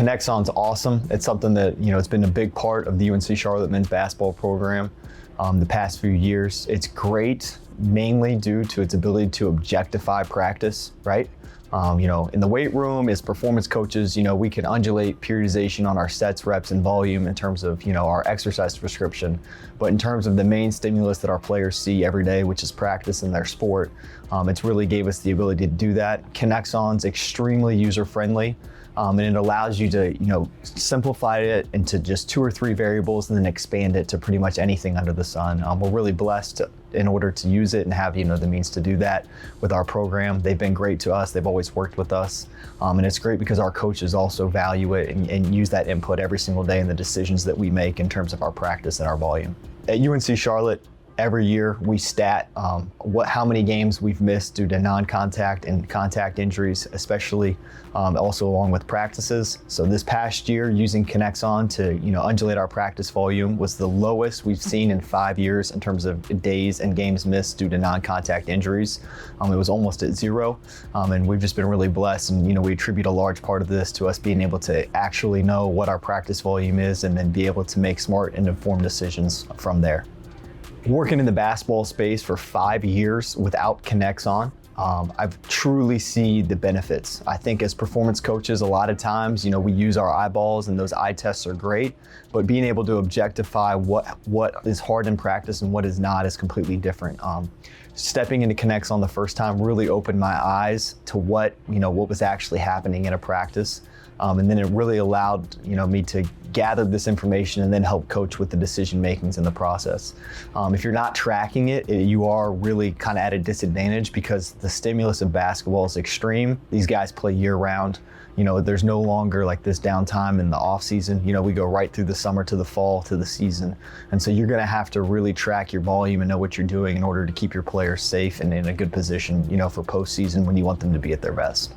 KINEXON's awesome. It's something that, it's been a big part of the UNC Charlotte men's basketball program the past few years. It's great mainly due to its ability to objectify practice, right? In the weight room as performance coaches, we can undulate periodization on our sets, reps, and volume in terms of, our exercise prescription. But in terms of the main stimulus that our players see every day, which is practice in their sport, it's really gave us the ability to do that. KINEXON's extremely user-friendly. And it allows you to, simplify it into just 2 or 3 variables and then expand it to pretty much anything under the sun. We're really blessed in order to use it and have, the means to do that with our program. They've been great to us. They've always worked with us. And it's great because our coaches also value it and use that input every single day in the decisions that we make in terms of our practice and our volume. At UNC Charlotte, every year we stat how many games we've missed due to non-contact and contact injuries, especially also along with practices. So this past year, using KINEXON to undulate our practice volume was the lowest we've seen in 5 years in terms of days and games missed due to non-contact injuries. It was almost at 0, and we've just been really blessed. And we attribute a large part of this to us being able to actually know what our practice volume is and then be able to make smart and informed decisions from there. Working in the basketball space for 5 years without KINEXON, I've truly seen the benefits. I think as performance coaches, a lot of times, we use our eyeballs and those eye tests are great, but being able to objectify what is hard in practice and what is not is completely different. Stepping into KINEXON the first time really opened my eyes to what was actually happening in a practice. And then it really allowed me to gather this information and then help coach with the decision makings in the process. If you're not tracking it, you are really kind of at a disadvantage because the stimulus of basketball is extreme. These guys play year round. There's no longer like this downtime in the off season. We go right through the summer to the fall to the season. And so you're gonna have to really track your volume and know what you're doing in order to keep your players safe and in a good position, for postseason when you want them to be at their best.